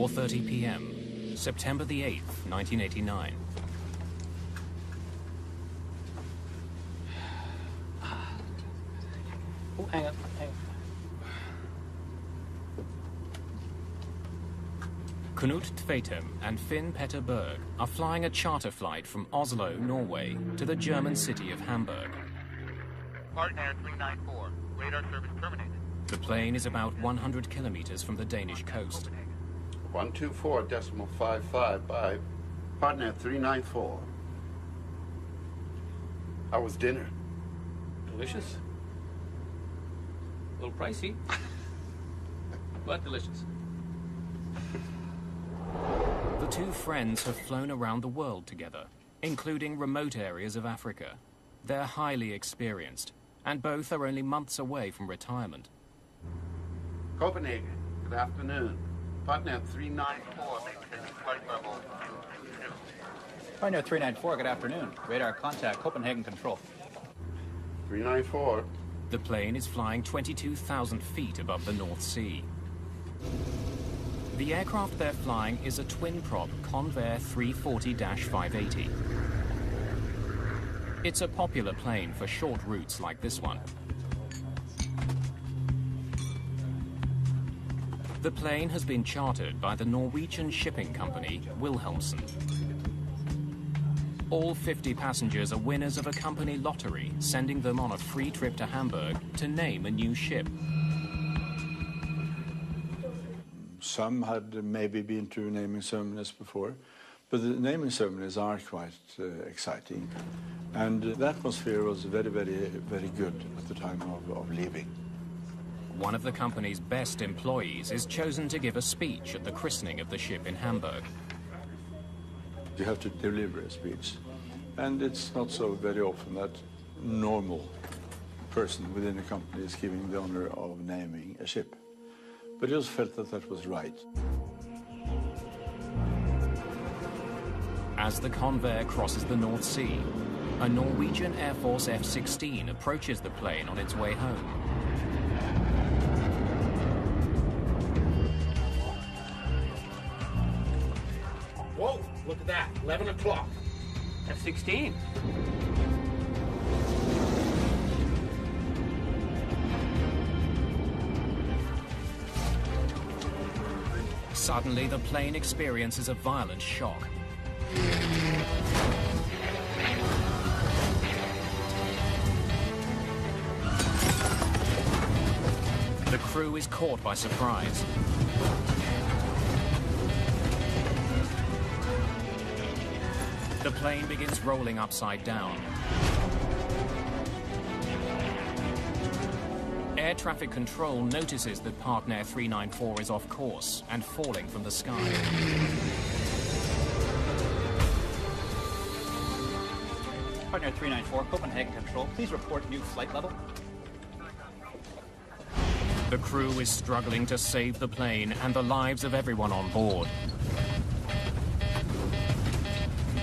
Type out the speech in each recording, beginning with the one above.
4:30 p.m., September the 8th, 1989. Oh, hang on. Knut Tvetem and Finn Petter Berg are flying a charter flight from Oslo, Norway, to the German city of Hamburg. Partner 394, radar service terminated. The plane is about 100 kilometers from the Danish coast. 124.55 by partner 394. How was dinner? Delicious. A little pricey, but delicious. The two friends have flown around the world together, including remote areas of Africa. They're highly experienced, and both are only months away from retirement. Copenhagen, good afternoon. Partner 394. Flight level 2. Partner 394, good afternoon. Radar contact, Copenhagen control. 394. The plane is flying 22,000 feet above the North Sea. The aircraft they're flying is a twin-prop Convair 340-580. It's a popular plane for short routes like this one. The plane has been chartered by the Norwegian shipping company Wilhelmsen. All 50 passengers are winners of a company lottery, sending them on a free trip to Hamburg to name a new ship. Some had maybe been to naming ceremonies before, but the naming ceremonies are quite exciting. And the atmosphere was very, very, very good at the time of leaving. One of the company's best employees is chosen to give a speech at the christening of the ship in Hamburg. You have to deliver a speech, and it's not so very often that normal person within the company is giving the honor of naming a ship. But it was felt that that was right. As the Convair crosses the North Sea, a Norwegian Air Force F-16 approaches the plane on its way home. Whoa, look at that, 11 o'clock. F-16. Suddenly, the plane experiences a violent shock. The crew is caught by surprise. The plane begins rolling upside down. Air traffic control notices that Partner 394 is off course and falling from the sky. Partner 394, Copenhagen control. Please report new flight level. The crew is struggling to save the plane and the lives of everyone on board.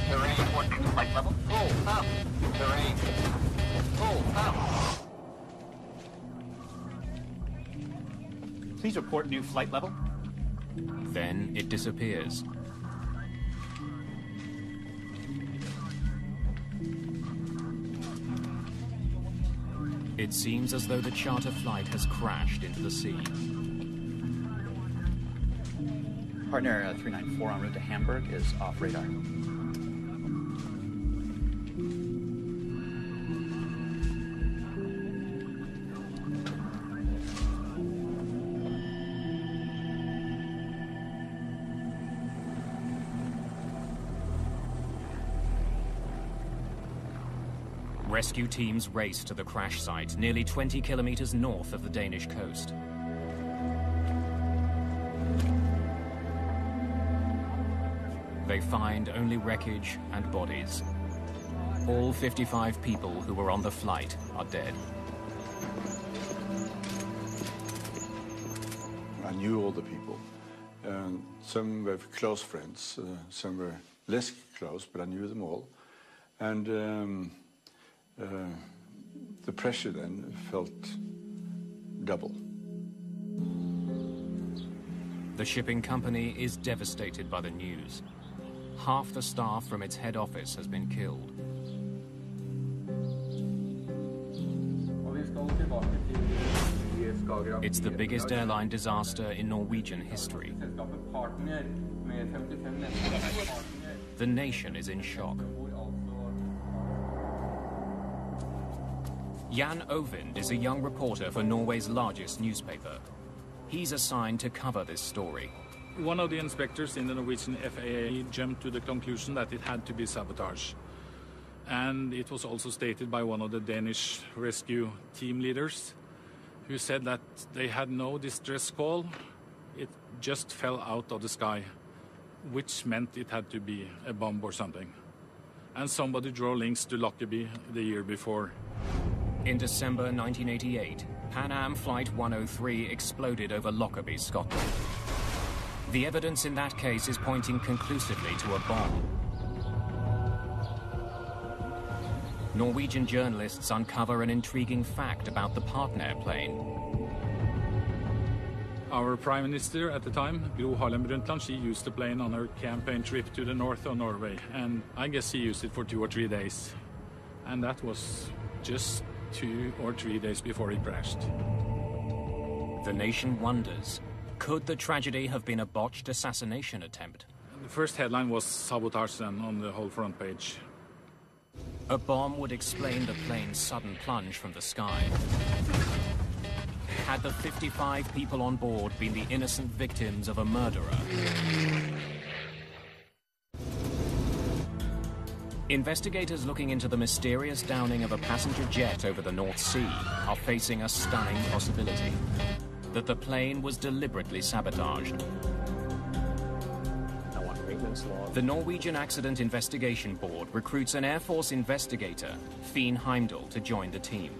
Terrain, what new flight level? Full up. Terrain, full up. Please report new flight level. Then it disappears. It seems as though the charter flight has crashed into the sea. Partner 394 en route to Hamburg is off radar. Rescue teams race to the crash site, nearly 20 kilometers north of the Danish coast. They find only wreckage and bodies. All 55 people who were on the flight are dead. I knew all the people. Some were close friends, some were less close, but I knew them all. And the pressure then felt double. The shipping company is devastated by the news. Half the staff from its head office has been killed. It's the biggest airline disaster in Norwegian history. The nation is in shock. Jan Ovind is a young reporter for Norway's largest newspaper. He's assigned to cover this story. One of the inspectors in the Norwegian FAA jumped to the conclusion that it had to be sabotage. And it was also stated by one of the Danish rescue team leaders, who said that they had no distress call. It just fell out of the sky, which meant it had to be a bomb or something. And somebody drew links to Lockerbie the year before. In December 1988, Pan Am Flight 103 exploded over Lockerbie, Scotland. The evidence in that case is pointing conclusively to a bomb. Norwegian journalists uncover an intriguing fact about the partner plane. Our Prime Minister at the time, Gro Harlem Brundtland, she used the plane on her campaign trip to the north of Norway. And I guess she used it for 2 or 3 days. And that was just 2 or 3 days before it crashed. The nation wonders, could the tragedy have been a botched assassination attempt? The first headline was sabotage then on the whole front page. A bomb would explain the plane's sudden plunge from the sky. Had the 55 people on board been the innocent victims of a murderer? Investigators looking into the mysterious downing of a passenger jet over the North Sea are facing a stunning possibility: that the plane was deliberately sabotaged. The Norwegian Accident Investigation Board recruits an Air Force investigator, Finn Heimdall, to join the team.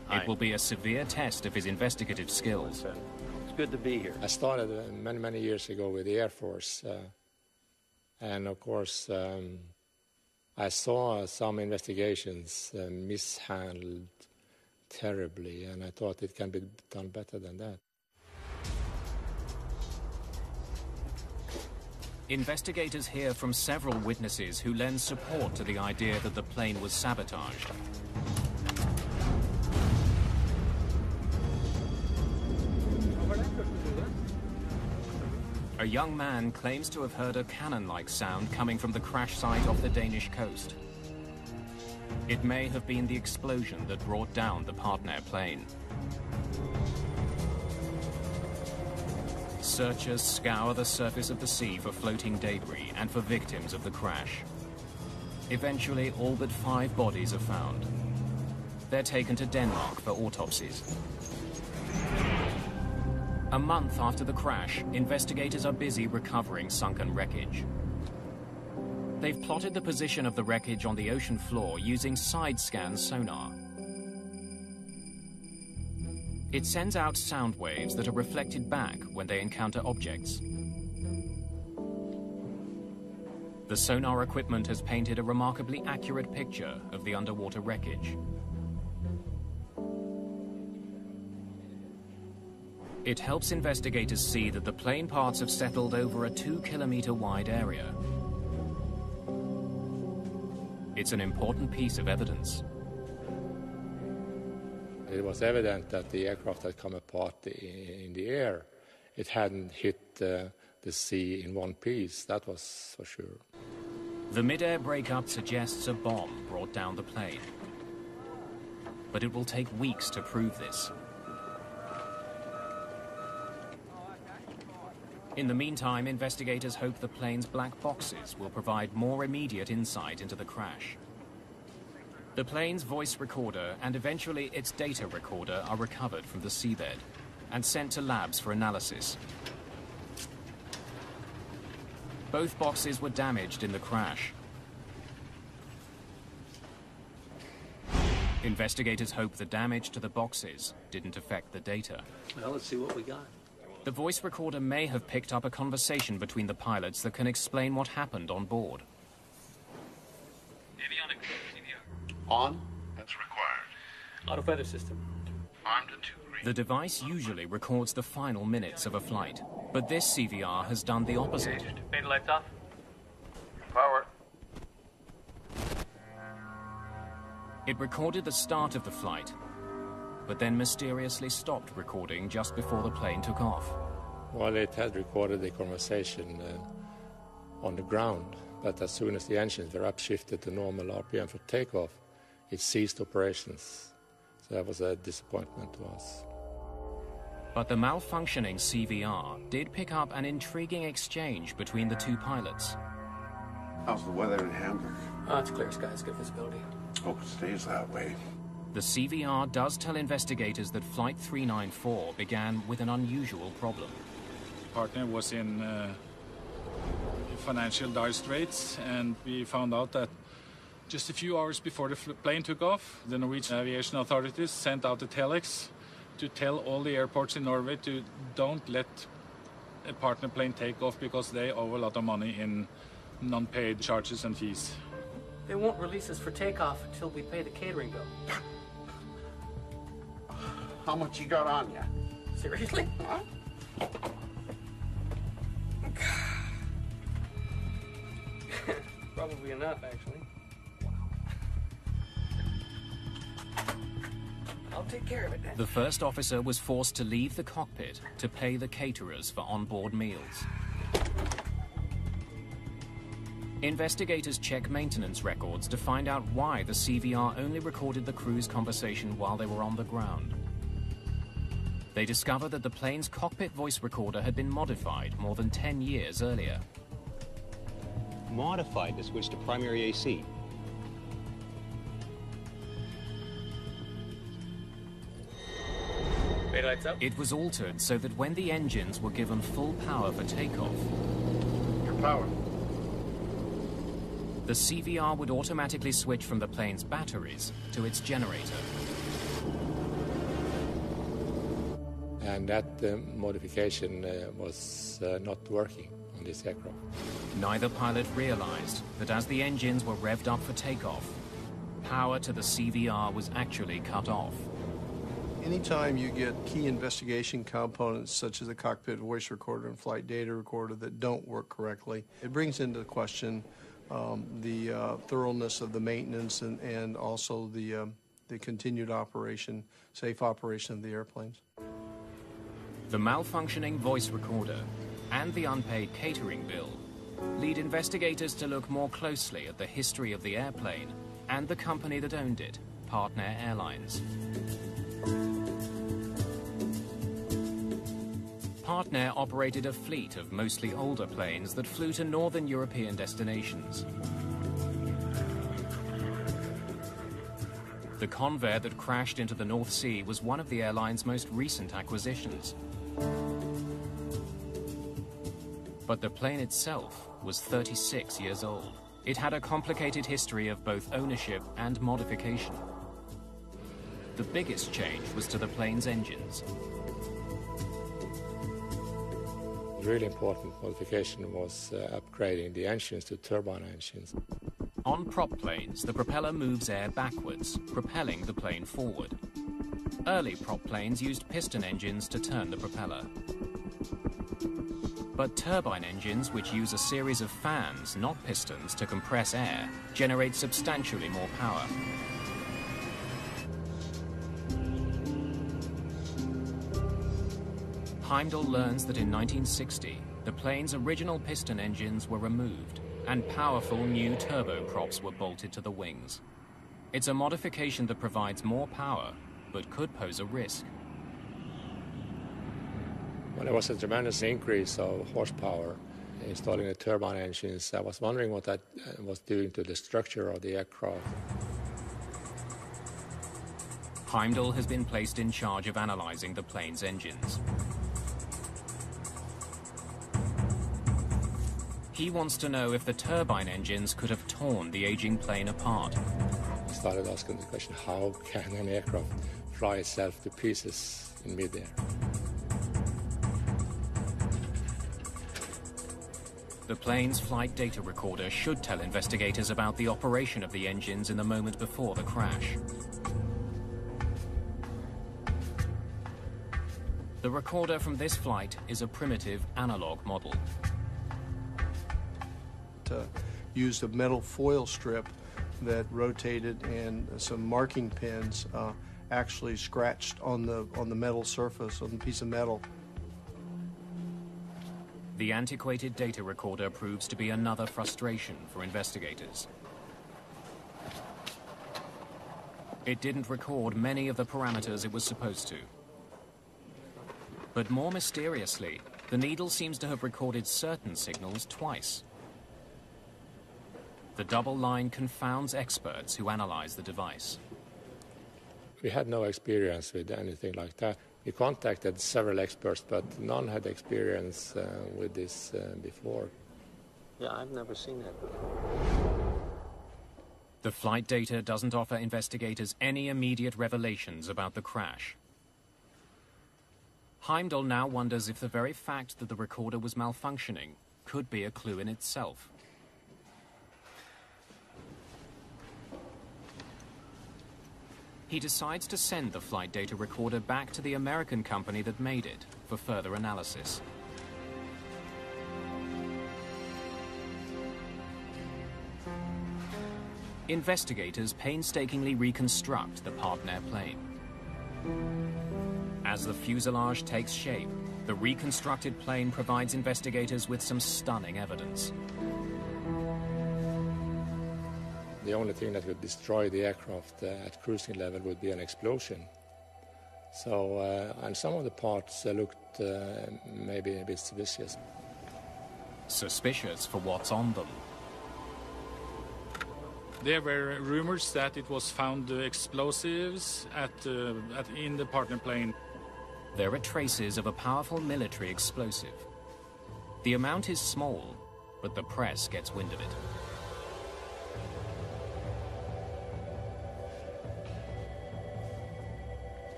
It will be a severe test of his investigative skills. It's good to be here. I started many years ago with the Air Force, and of course I saw some investigations mishandled terribly, and I thought it can be done better than that. Investigators hear from several witnesses who lend support to the idea that the plane was sabotaged. A young man claims to have heard a cannon-like sound coming from the crash site off the Danish coast. It may have been the explosion that brought down the partner plane. Searchers scour the surface of the sea for floating debris and for victims of the crash. Eventually, all but 5 bodies are found. They're taken to Denmark for autopsies. A month after the crash, investigators are busy recovering sunken wreckage. They've plotted the position of the wreckage on the ocean floor using side-scan sonar. It sends out sound waves that are reflected back when they encounter objects. The sonar equipment has painted a remarkably accurate picture of the underwater wreckage. It helps investigators see that the plane parts have settled over a 2-kilometer wide area. It's an important piece of evidence. It was evident that the aircraft had come apart in the air. It hadn't hit the sea in one piece, that was for sure. The mid-air breakup suggests a bomb brought down the plane. But it will take weeks to prove this. In the meantime, investigators hope the plane's black boxes will provide more immediate insight into the crash. The plane's voice recorder and eventually its data recorder are recovered from the seabed and sent to labs for analysis. Both boxes were damaged in the crash. Investigators hope the damage to the boxes didn't affect the data. Well, let's see what we got. The voice recorder may have picked up a conversation between the pilots that can explain what happened on board. On? That's required. Auto feather system. Armed to 2 green. The device usually records the final minutes of a flight, but this CVR has done the opposite. Mayday lights off. Power. It recorded the start of the flight, but then mysteriously stopped recording just before the plane took off. Well, it had recorded the conversation on the ground, but as soon as the engines were upshifted to normal RPM for takeoff, it ceased operations. So that was a disappointment to us. But the malfunctioning CVR did pick up an intriguing exchange between the two pilots. How's the weather in Hamburg? Oh, it's clear skies, good visibility. Hope it stays that way. The CVR does tell investigators that Flight 394 began with an unusual problem. Partner was in financial dire straits, and we found out that just a few hours before the plane took off, the Norwegian aviation authorities sent out a telex to tell all the airports in Norway to don't let a partner plane take off because they owe a lot of money in non-paid charges and fees. They won't release us for takeoff until we pay the catering bill. How much you got on you? Seriously? Huh? Probably enough, actually. I'll take care of it then. The first officer was forced to leave the cockpit to pay the caterers for onboard meals. Investigators check maintenance records to find out why the CVR only recorded the crew's conversation while they were on the ground. They discover that the plane's cockpit voice recorder had been modified more than 10 years earlier. Modified to switch to primary AC. Mayday lights up. It was altered so that when the engines were given full power for takeoff, Your power. the CVR would automatically switch from the plane's batteries to its generator. And that modification was not working on this aircraft. Neither pilot realized that as the engines were revved up for takeoff, power to the CVR was actually cut off. Anytime you get key investigation components such as the cockpit voice recorder and flight data recorder that don't work correctly, it brings into question the thoroughness of the maintenance and also the continued operation, safe operation of the airplanes. The malfunctioning voice recorder and the unpaid catering bill lead investigators to look more closely at the history of the airplane and the company that owned it, Partner Airlines. Partner operated a fleet of mostly older planes that flew to northern European destinations. The Convair that crashed into the North Sea was one of the airline's most recent acquisitions. But the plane itself was 36 years old. It had a complicated history of both ownership and modification. The biggest change was to the plane's engines. The really important modification was upgrading the engines to turbine engines. On prop planes, the propeller moves air backwards, propelling the plane forward. Early prop planes used piston engines to turn the propeller. But turbine engines, which use a series of fans, not pistons, to compress air, generate substantially more power. Heimdall learns that in 1960, the plane's original piston engines were removed and powerful new turboprops were bolted to the wings. It's a modification that provides more power, but could pose a risk. When there was a tremendous increase of horsepower installing the turbine engines, I was wondering what that was doing to the structure of the aircraft. Heimdall has been placed in charge of analyzing the plane's engines. He wants to know if the turbine engines could have torn the aging plane apart. I started asking the question, how can an aircraft fly itself to pieces in midair? The plane's flight data recorder should tell investigators about the operation of the engines in the moment before the crash. The recorder from this flight is a primitive analog model. Used a metal foil strip that rotated, and some marking pins actually scratched on the metal surface, on the piece of metal. The antiquated data recorder proves to be another frustration for investigators. It didn't record many of the parameters it was supposed to. But more mysteriously, the needle seems to have recorded certain signals twice. The double line confounds experts who analyze the device. We had no experience with anything like that. We contacted several experts, but none had experience with this before. Yeah, I've never seen that before. The flight data doesn't offer investigators any immediate revelations about the crash. Heimdall now wonders if the very fact that the recorder was malfunctioning could be a clue in itself. He decides to send the flight data recorder back to the American company that made it for further analysis. Investigators painstakingly reconstruct the partner plane. As the fuselage takes shape, the reconstructed plane provides investigators with some stunning evidence. The only thing that would destroy the aircraft at cruising level would be an explosion. So, and some of the parts looked maybe a bit suspicious. Suspicious for what's on them. There were rumors that it was found explosives in the partner plane. There are traces of a powerful military explosive. The amount is small, but the press gets wind of it.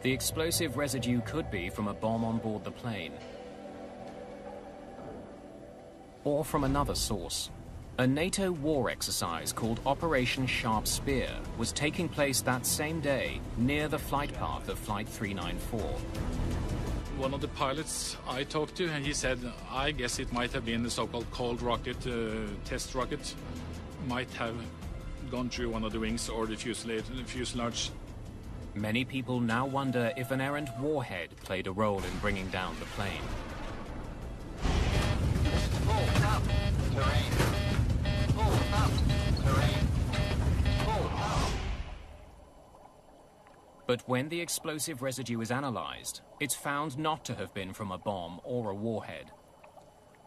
The explosive residue could be from a bomb on board the plane, or from another source. A NATO war exercise called Operation Sharp Spear was taking place that same day near the flight path of Flight 394. One of the pilots I talked to, and he said, I guess it might have been the so-called cold rocket, test rocket, might have gone through one of the wings or the fuselage. Many people now wonder if an errant warhead played a role in bringing down the plane. Full up. Terrain. Full up. Terrain. Full up. But when the explosive residue is analyzed, it's found not to have been from a bomb or a warhead.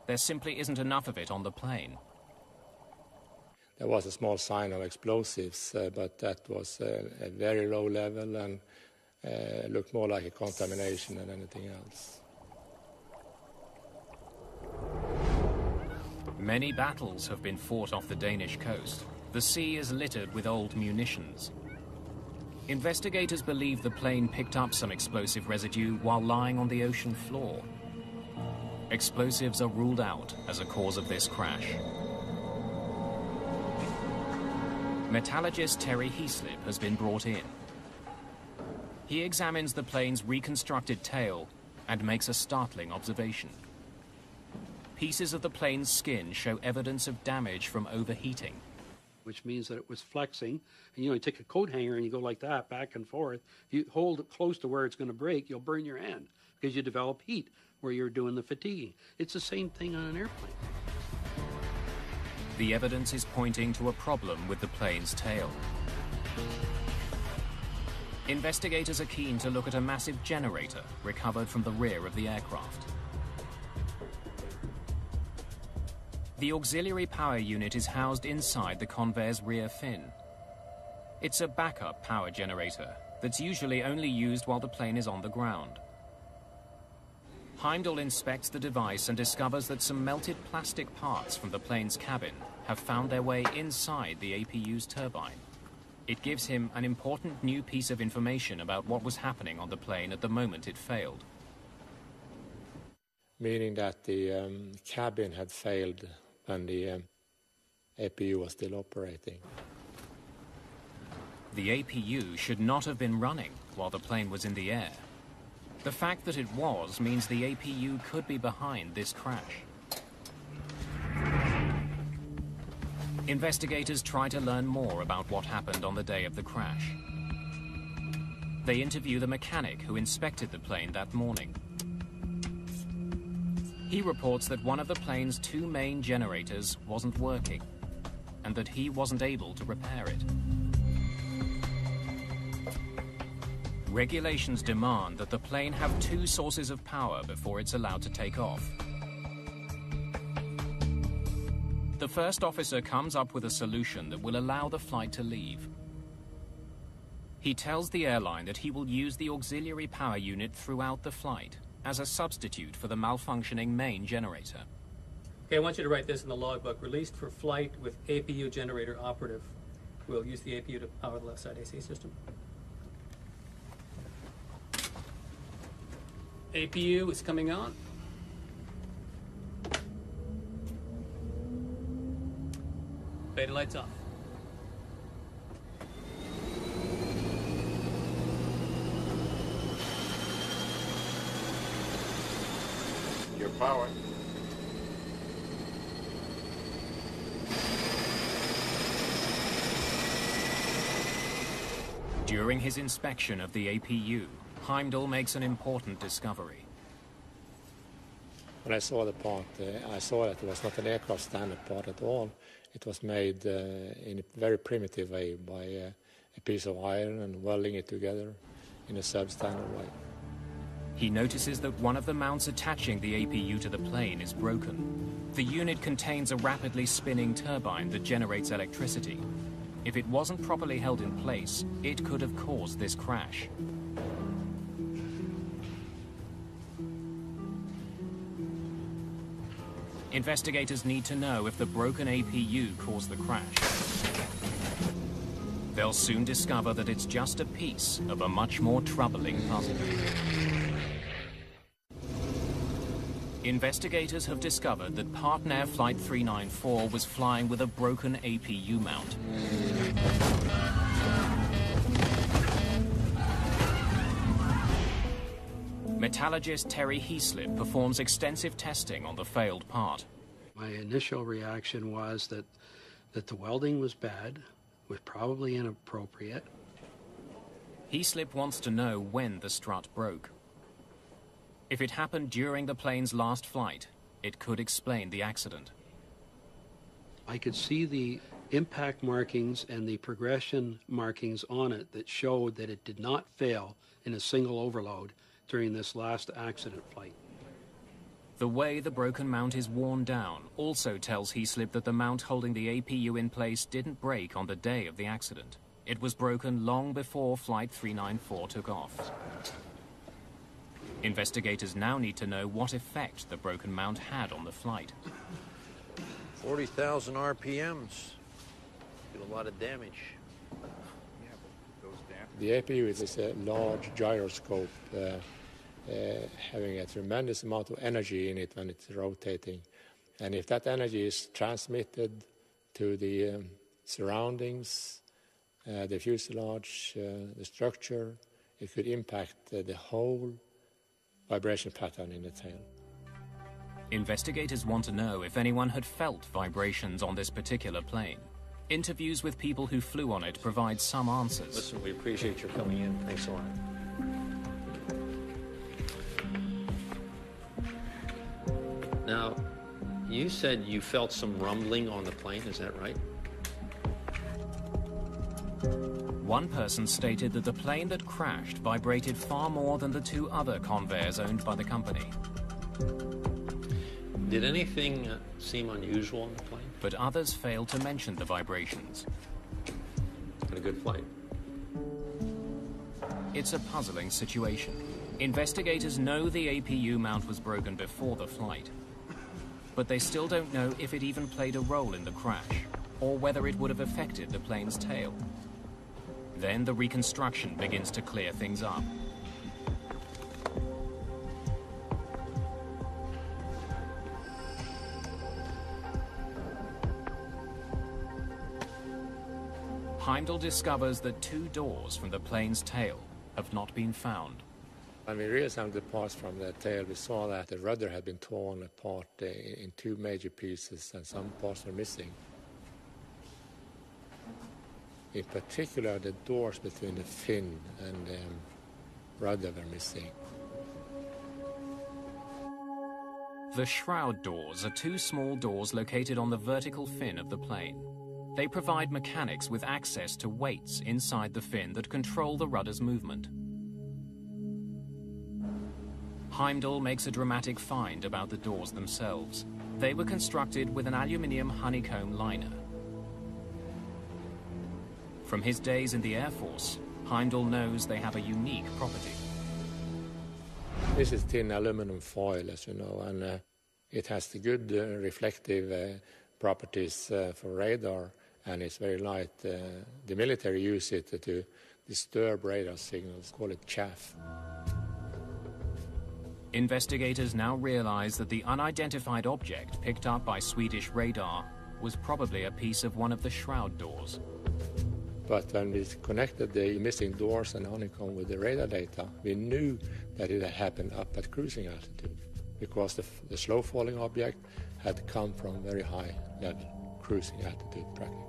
There simply isn't enough of it on the plane. There was a small sign of explosives, but that was a very low level and looked more like a contamination than anything else. Many battles have been fought off the Danish coast. The sea is littered with old munitions. Investigators believe the plane picked up some explosive residue while lying on the ocean floor. Explosives are ruled out as a cause of this crash. Metallurgist Terry Heaslip has been brought in. He examines the plane's reconstructed tail and makes a startling observation. Pieces of the plane's skin show evidence of damage from overheating. Which means that it was flexing. And you take a coat hanger and you go like that, back and forth. If you hold it close to where it's going to break, you'll burn your hand because you develop heat where you're doing the fatiguing. It's the same thing on an airplane. The evidence is pointing to a problem with the plane's tail. Investigators are keen to look at a massive generator recovered from the rear of the aircraft. The auxiliary power unit is housed inside the Convair's rear fin. It's a backup power generator that's usually only used while the plane is on the ground. Heimdall inspects the device and discovers that some melted plastic parts from the plane's cabin have found their way inside the APU's turbine. It gives him an important new piece of information about what was happening on the plane at the moment it failed. Meaning that the cabin had failed when the APU was still operating. The APU should not have been running while the plane was in the air. The fact that it was means the APU could be behind this crash. Investigators try to learn more about what happened on the day of the crash. They interview the mechanic who inspected the plane that morning. He reports that one of the plane's two main generators wasn't working, and that he wasn't able to repair it. Regulations demand that the plane have two sources of power before it's allowed to take off. The first officer comes up with a solution that will allow the flight to leave. He tells the airline that he will use the auxiliary power unit throughout the flight as a substitute for the malfunctioning main generator. Okay, I want you to write this in the logbook. Released for flight with APU generator operative. We'll use the APU to power the left side AC system. APU is coming on. Beta lights off. Your power. During his inspection of the APU, Heimdall makes an important discovery. When I saw the part, I saw that it was not an aircraft standard part at all. It was made in a very primitive way by a piece of iron and welding it together in a substandard way. He notices that one of the mounts attaching the APU to the plane is broken. The unit contains a rapidly spinning turbine that generates electricity. If it wasn't properly held in place, it could have caused this crash. Investigators need to know if the broken APU caused the crash. They'll soon discover that it's just a piece of a much more troubling puzzle. Investigators have discovered that Partner Flight 394 was flying with a broken APU mount. Metallurgist Terry Heaslip performs extensive testing on the failed part. My initial reaction was that the welding was bad, was probably inappropriate. Heaslip wants to know when the strut broke. If it happened during the plane's last flight, it could explain the accident. I could see the impact markings and the progression markings on it that showed that it did not fail in a single overload during this last accident flight. The way the broken mount is worn down also tells Heaslip that the mount holding the APU in place didn't break on the day of the accident. It was broken long before Flight 394 took off. Investigators now need to know what effect the broken mount had on the flight. 40,000 RPMs. Did a lot of damage. The APU is a large gyroscope having a tremendous amount of energy in it when it's rotating. And if that energy is transmitted to the surroundings, the fuselage, the structure, it could impact the whole vibration pattern in the tail. Investigators want to know if anyone had felt vibrations on this particular plane. Interviews with people who flew on it provide some answers. Listen, we appreciate your coming in. Thanks a lot. Now, you said you felt some rumbling on the plane, is that right? One person stated that the plane that crashed vibrated far more than the two other Convairs owned by the company. Did anything seem unusual on the plane? But others failed to mention the vibrations. Had a good flight. It's a puzzling situation. Investigators know the APU mount was broken before the flight, but they still don't know if it even played a role in the crash, or whether it would have affected the plane's tail. Then the reconstruction begins to clear things up. Heimdall discovers that two doors from the plane's tail have not been found. When we reassembled the parts from the tail, we saw that the rudder had been torn apart in two major pieces, and some parts were missing. In particular, the doors between the fin and the rudder were missing. The shroud doors are two small doors located on the vertical fin of the plane. They provide mechanics with access to weights inside the fin that control the rudder's movement. Heimdall makes a dramatic find about the doors themselves. They were constructed with an aluminium honeycomb liner. From his days in the Air Force, Heimdall knows they have a unique property. This is thin aluminum foil, as you know, and it has the good reflective properties for radar, and it's very light. The military use it to disturb radar signals, call it chaff. Investigators now realize that the unidentified object picked up by Swedish radar was probably a piece of one of the shroud doors. But when we connected the missing doors and honeycomb with the radar data, we knew that it had happened up at cruising altitude, because the slow-falling object had come from very high level, cruising altitude practically.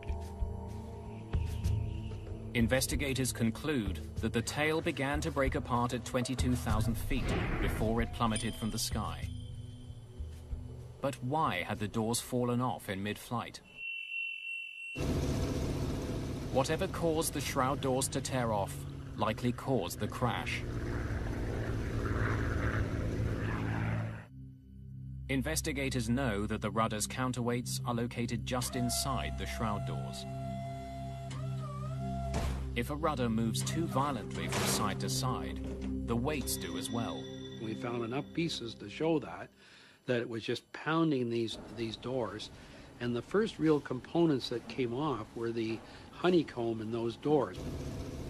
Investigators conclude that the tail began to break apart at 22,000 feet before it plummeted from the sky. But why had the doors fallen off in mid-flight? Whatever caused the shroud doors to tear off likely caused the crash. Investigators know that the rudder's counterweights are located just inside the shroud doors. If a rudder moves too violently from side to side, the weights do as well. We found enough pieces to show that it was just pounding these doors. And the first real components that came off were the honeycomb in those doors.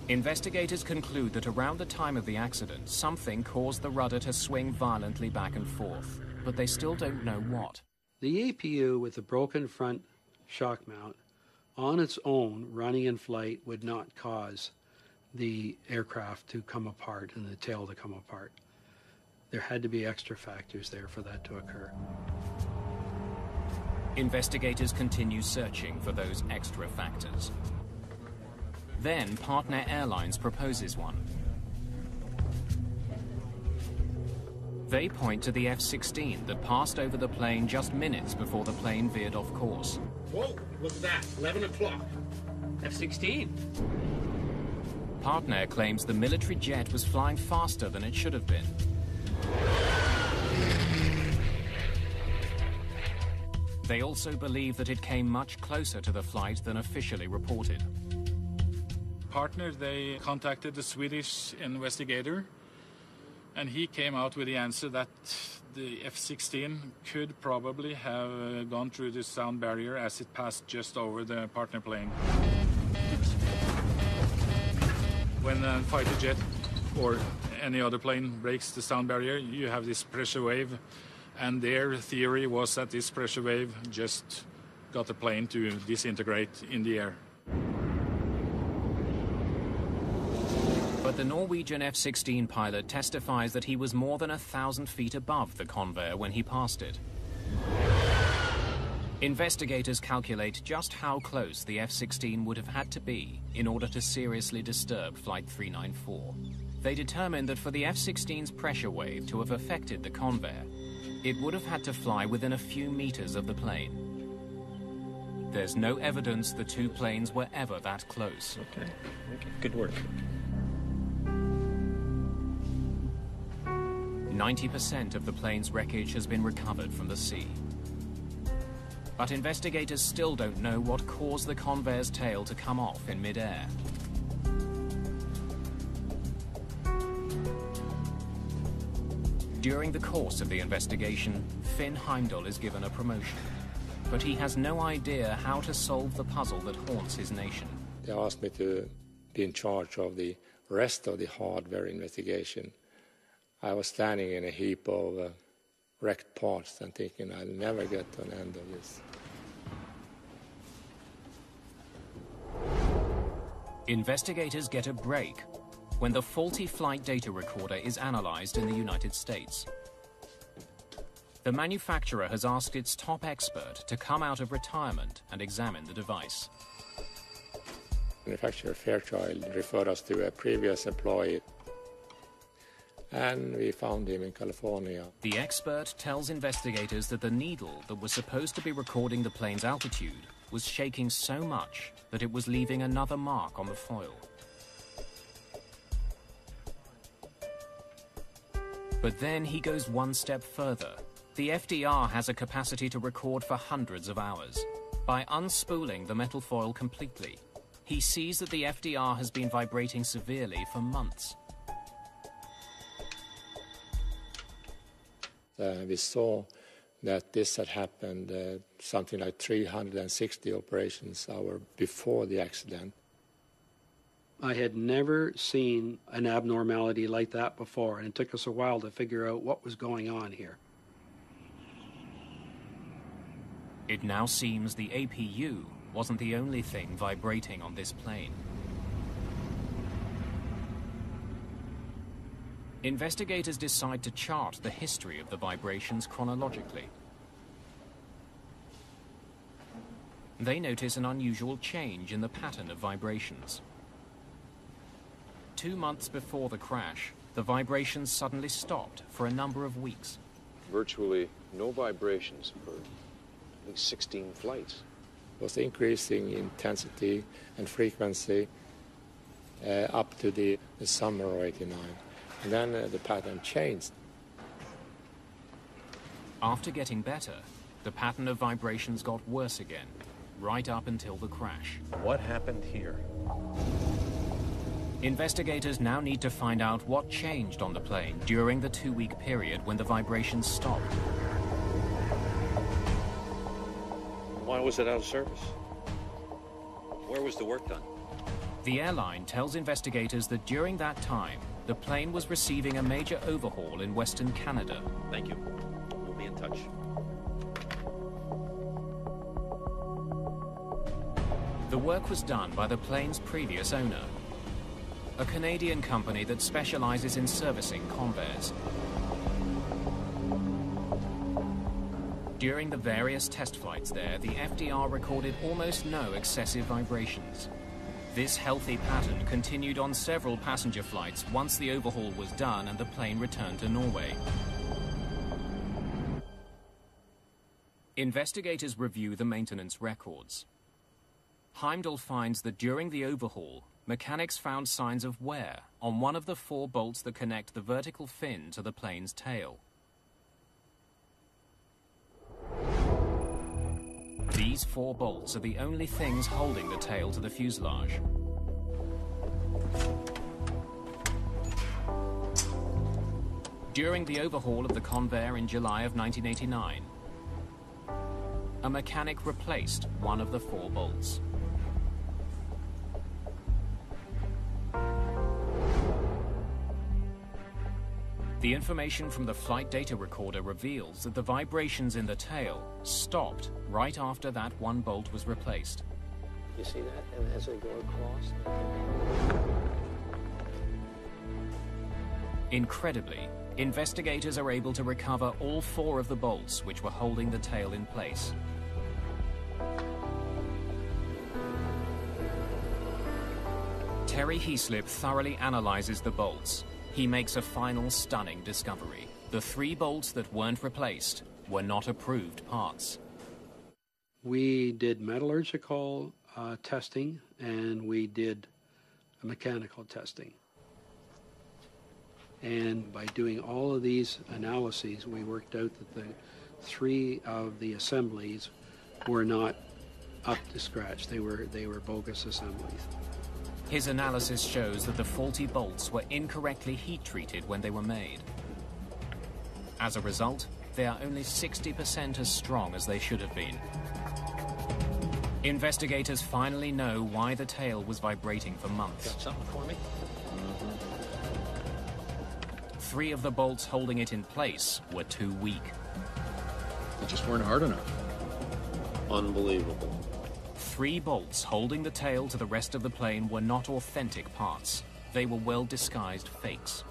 Investigators conclude that around the time of the accident, something caused the rudder to swing violently back and forth, but they still don't know what. The APU with the broken front shock mount on its own, running in flight, would not cause the aircraft to come apart and the tail to come apart. There had to be extra factors there for that to occur. Investigators continue searching for those extra factors. Then Partner Airlines proposes one. They point to the F-16 that passed over the plane just minutes before the plane veered off course. Whoa, look at that, 11 o'clock. F-16. Partner claims the military jet was flying faster than it should have been. They also believe that it came much closer to the flight than officially reported. Partner, they contacted the Swedish investigator, and he came out with the answer that the F-16 could probably have gone through the sound barrier as it passed just over the partner plane. When a fighter jet or any other plane breaks the sound barrier, you have this pressure wave, and their theory was that this pressure wave just got the plane to disintegrate in the air. But the Norwegian F-16 pilot testifies that he was more than 1,000 feet above the Convair when he passed it. Investigators calculate just how close the F-16 would have had to be in order to seriously disturb Flight 394. They determine that for the F-16's pressure wave to have affected the Convair, it would have had to fly within a few meters of the plane. There's no evidence the two planes were ever that close. Okay, good work. 90% of the plane's wreckage has been recovered from the sea. But investigators still don't know what caused the Convair's tail to come off in mid-air. During the course of the investigation, Finn Heimdall is given a promotion, but he has no idea how to solve the puzzle that haunts his nation. They asked me to be in charge of the rest of the hardware investigation. I was standing in a heap of wrecked parts and thinking I'll never get to an end of this. Investigators get a break when the faulty flight data recorder is analyzed in the United States. The manufacturer has asked its top expert to come out of retirement and examine the device. Manufacturer Fairchild referred us to a previous employee, and we found him in California. The expert tells investigators that the needle that was supposed to be recording the plane's altitude was shaking so much that it was leaving another mark on the foil. But then he goes one step further. The FDR has a capacity to record for hundreds of hours. By unspooling the metal foil completely, he sees that the FDR has been vibrating severely for months. We saw that this had happened something like 360 operations hours before the accident. I had never seen an abnormality like that before, and it took us a while to figure out what was going on here. It now seems the APU wasn't the only thing vibrating on this plane. Investigators decide to chart the history of the vibrations chronologically. They notice an unusual change in the pattern of vibrations. 2 months before the crash, the vibrations suddenly stopped for a number of weeks. Virtually no vibrations for at least 16 flights. It was increasing intensity and frequency up to the summer of '89. And then the pattern changed. After getting better, the pattern of vibrations got worse again, right up until the crash. What happened here? Investigators now need to find out what changed on the plane during the 2-week period when the vibrations stopped. Why was it out of service? Where was the work done? The airline tells investigators that during that time, the plane was receiving a major overhaul in Western Canada. Thank you. We'll be in touch. The work was done by the plane's previous owner, a Canadian company that specializes in servicing Convairs. During the various test flights there, the FDR recorded almost no excessive vibrations. This healthy pattern continued on several passenger flights once the overhaul was done and the plane returned to Norway. Investigators review the maintenance records. Heimdall finds that during the overhaul, mechanics found signs of wear on one of the 4 bolts that connect the vertical fin to the plane's tail. These 4 bolts are the only things holding the tail to the fuselage. During the overhaul of the Convair in July of 1989, a mechanic replaced one of the 4 bolts. The information from the flight data recorder reveals that the vibrations in the tail stopped right after that 1 bolt was replaced. You see that? And as they go across. Incredibly, investigators are able to recover all 4 of the bolts which were holding the tail in place. Terry Heaslip thoroughly analyzes the bolts. He makes a final stunning discovery. The 3 bolts that weren't replaced were not approved parts. We did metallurgical testing, and we did mechanical testing. And by doing all of these analyses, we worked out that the 3 of the assemblies were not up to scratch. They were bogus assemblies. His analysis shows that the faulty bolts were incorrectly heat-treated when they were made. As a result, they are only 60% as strong as they should have been. Investigators finally know why the tail was vibrating for months. Got something for me? 3 of the bolts holding it in place were too weak. They just weren't hard enough. Unbelievable. 3 bolts holding the tail to the rest of the plane were not authentic parts. they were well-disguised fakes.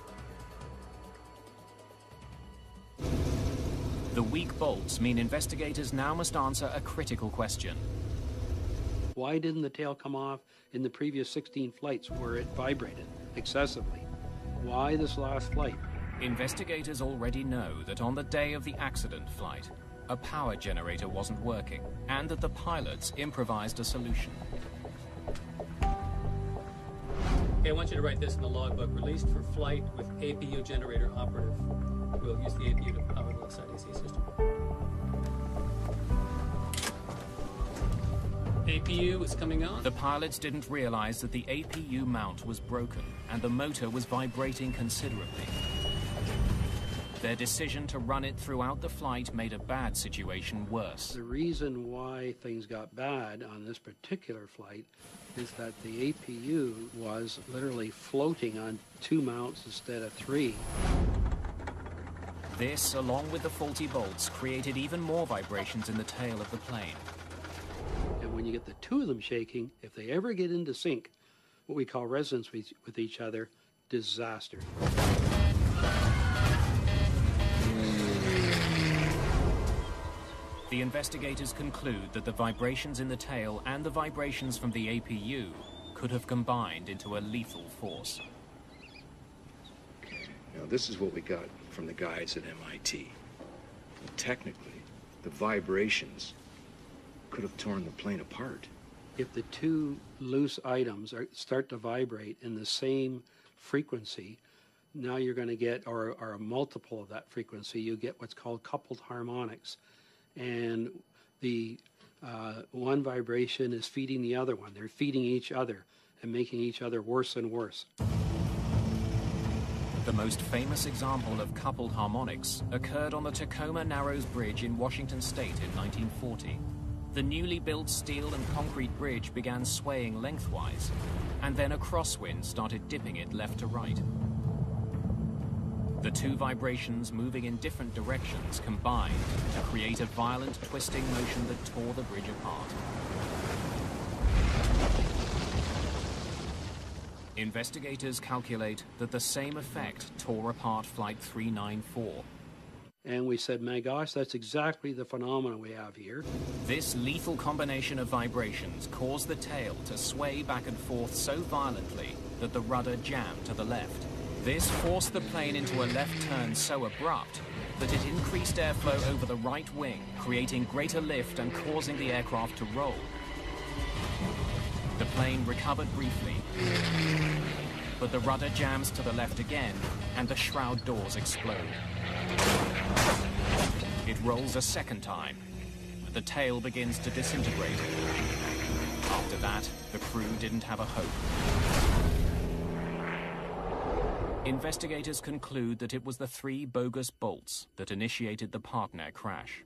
The weak bolts mean investigators now must answer a critical question. Why didn't the tail come off in the previous 16 flights where it vibrated excessively? Why this last flight? Investigators already know that on the day of the accident flight, a power generator wasn't working, and that the pilots improvised a solution. Okay, I want you to write this in the logbook. Released for flight with APU generator operative. We'll use the APU to power the left side AC system. APU is coming on. The pilots didn't realize that the APU mount was broken and the motor was vibrating considerably. Their decision to run it throughout the flight made a bad situation worse. The reason why things got bad on this particular flight is that the APU was literally floating on 2 mounts instead of 3. This, along with the faulty bolts, created even more vibrations in the tail of the plane. And when you get the 2 of them shaking, if they ever get into sync, what we call resonance with each other, disaster. The investigators conclude that the vibrations in the tail and the vibrations from the APU could have combined into a lethal force. Now, this is what we got from the guys at MIT. Technically, the vibrations could have torn the plane apart. If the 2 loose items start to vibrate in the same frequency, now you're going to get, or a multiple of that frequency, you get what's called coupled harmonics. And the one vibration is feeding the other one. They're feeding each other and making each other worse and worse. The most famous example of coupled harmonics occurred on the Tacoma Narrows Bridge in Washington State in 1940. The newly built steel and concrete bridge began swaying lengthwise, and then a crosswind started dipping it left to right. The 2 vibrations moving in different directions combined to create a violent twisting motion that tore the bridge apart. Investigators calculate that the same effect tore apart Flight 394. And we said, my gosh, that's exactly the phenomenon we have here. This lethal combination of vibrations caused the tail to sway back and forth so violently that the rudder jammed to the left. This forced the plane into a left turn so abrupt that it increased airflow over the right wing, creating greater lift and causing the aircraft to roll. The plane recovered briefly, but the rudder jams to the left again, and the shroud doors explode. It rolls a second time, and the tail begins to disintegrate. After that, the crew didn't have a hope. Investigators conclude that it was the 3 bogus bolts that initiated the partner crash.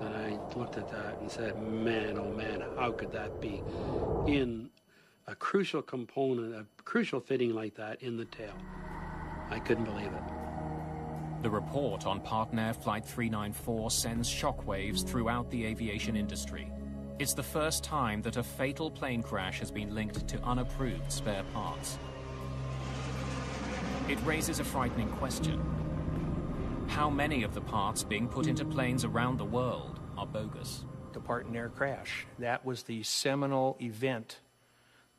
And I looked at that and said, man, oh man, how could that be in a crucial component, a crucial fitting like that in the tail? I couldn't believe it. The report on Partner Flight 394 sends shockwaves throughout the aviation industry. It's the first time that a fatal plane crash has been linked to unapproved spare parts. It raises a frightening question. How many of the parts being put into planes around the world are bogus? The Partner crash, that was the seminal event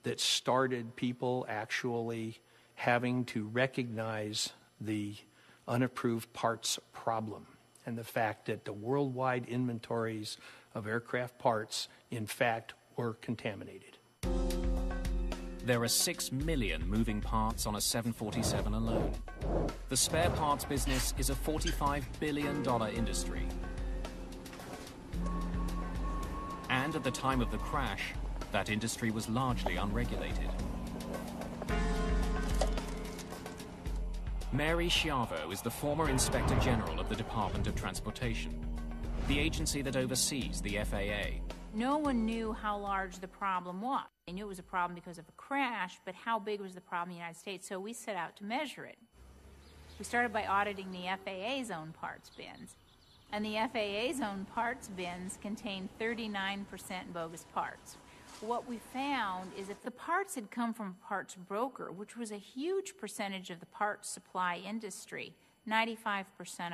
that started people actually having to recognize the unapproved parts problem and the fact that the worldwide inventories of aircraft parts, in fact, were contaminated. There are 6 million moving parts on a 747 alone. The spare parts business is a $45 billion industry. And at the time of the crash, that industry was largely unregulated. Mary Schiavo is the former Inspector General of the Department of Transportation, the agency that oversees the FAA. No one knew how large the problem was. They knew it was a problem because of a crash, but how big was the problem in the United States? So we set out to measure it. We started by auditing the FAA's own parts bins. And the FAA's own parts bins contained 39% bogus parts. What we found is if the parts had come from a parts broker, which was a huge percentage of the parts supply industry, 95%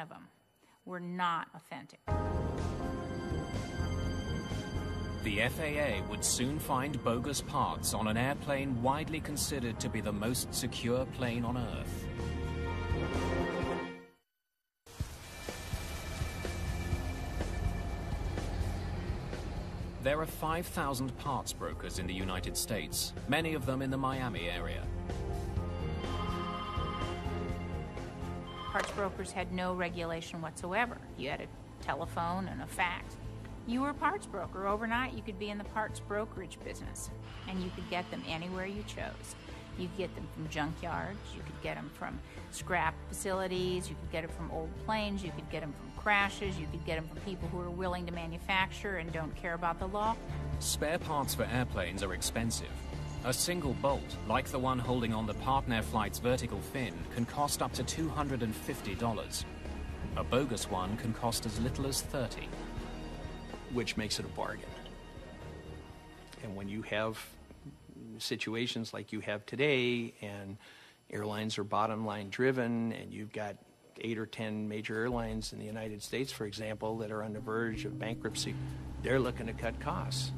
of them were not authentic. The FAA would soon find bogus parts on an airplane widely considered to be the most secure plane on Earth. There are 5,000 parts brokers in the United States, many of them in the Miami area. Parts brokers had no regulation whatsoever. You had a telephone and a fax. You were a parts broker. Overnight, you could be in the parts brokerage business, and you could get them anywhere you chose. You could get them from junkyards, you could get them from scrap facilities, you could get them from old planes, you could get them from crashes, you could get them from people who are willing to manufacture and don't care about the law. Spare parts for airplanes are expensive. A single bolt, like the one holding on the partner flight's vertical fin, can cost up to $250. A bogus one can cost as little as $30. Which makes it a bargain. And when you have situations like you have today, and airlines are bottom line driven, and you've got 8 or 10 major airlines in the United States, for example, that are on the verge of bankruptcy, they're looking to cut costs.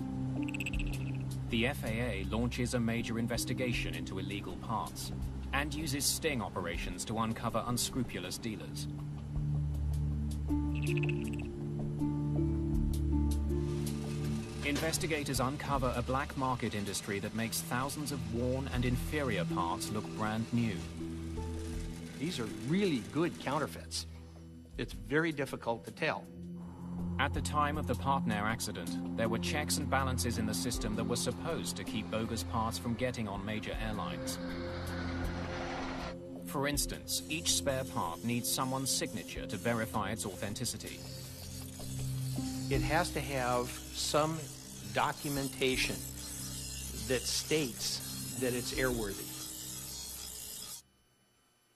The FAA launches a major investigation into illegal parts and uses sting operations to uncover unscrupulous dealers. Investigators uncover a black market industry that makes thousands of worn and inferior parts look brand new. These are really good counterfeits. It's very difficult to tell. At the time of the Partner accident, there were checks and balances in the system that were supposed to keep bogus parts from getting on major airlines. For instance, each spare part needs someone's signature to verify its authenticity. It has to have some documentation that states that it's airworthy.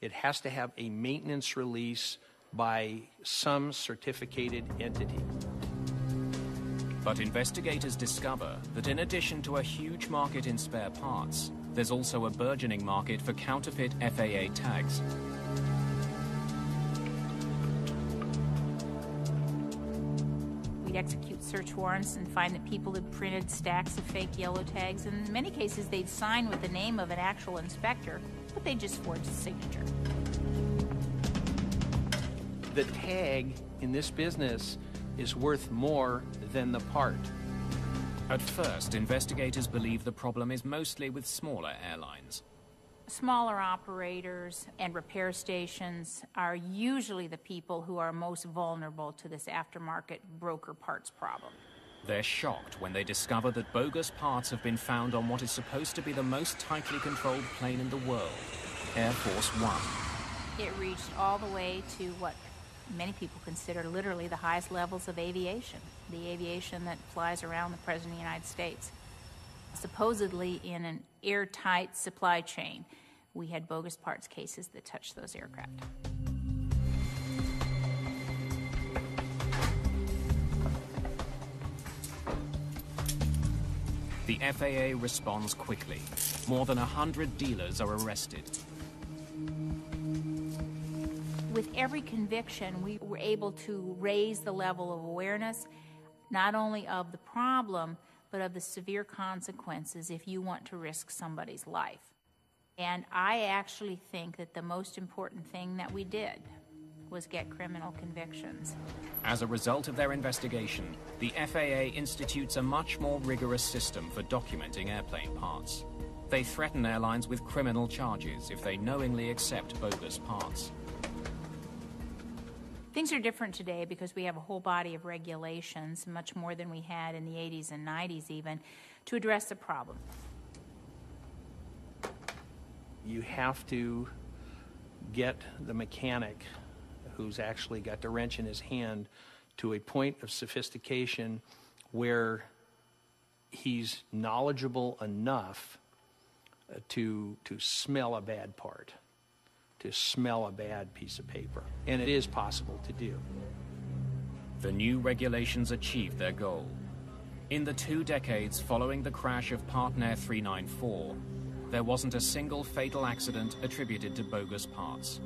It has to have a maintenance release by some certificated entity. But investigators discover that in addition to a huge market in spare parts, there's also a burgeoning market for counterfeit FAA tags. We'd execute search warrants and find that people had printed stacks of fake yellow tags, and in many cases they'd sign with the name of an actual inspector, but they just forged a signature. The tag in this business is worth more than the part. At first, investigators believe the problem is mostly with smaller airlines. Smaller operators and repair stations are usually the people who are most vulnerable to this aftermarket broker parts problem. They're shocked when they discover that bogus parts have been found on what is supposed to be the most tightly controlled plane in the world, Air Force One. It reached all the way to what many people consider literally the highest levels of aviation, the aviation that flies around the President of the United States. Supposedly in an airtight supply chain, we had bogus parts cases that touched those aircraft. The FAA responds quickly. More than 100 dealers are arrested. With every conviction, we were able to raise the level of awareness, not only of the problem, but of the severe consequences if you want to risk somebody's life. And I actually think that the most important thing that we did was get criminal convictions. As a result of their investigation, the FAA institutes a much more rigorous system for documenting airplane parts. They threaten airlines with criminal charges if they knowingly accept bogus parts. Things are different today because we have a whole body of regulations, much more than we had in the 80s and 90s even, to address the problem. You have to get the mechanic who's actually got the wrench in his hand to a point of sophistication where he's knowledgeable enough to smell a bad part, to smell a bad piece of paper. And it is possible to do. The new regulations achieved their goal. In the 2 decades following the crash of Partner 394, there wasn't a single fatal accident attributed to bogus parts.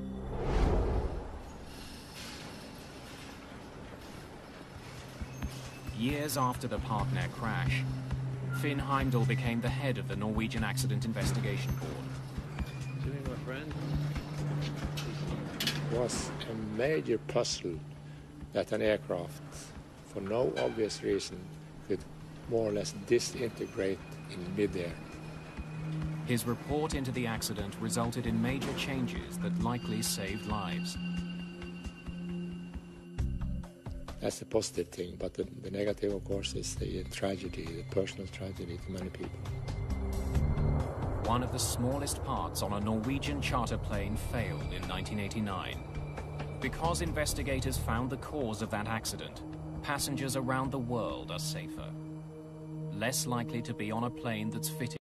Years after the Partner crash, Finn Heimdall became the head of the Norwegian Accident Investigation Board. Doing my friend? It was a major puzzle that an aircraft, for no obvious reason, could more or less disintegrate in midair. His report into the accident resulted in major changes that likely saved lives. That's the positive thing, but the negative, of course, is the tragedy, the personal tragedy to many people. One of the smallest parts on a Norwegian charter plane failed in 1989. Because investigators found the cause of that accident, passengers around the world are safer. Less likely to be on a plane that's fitted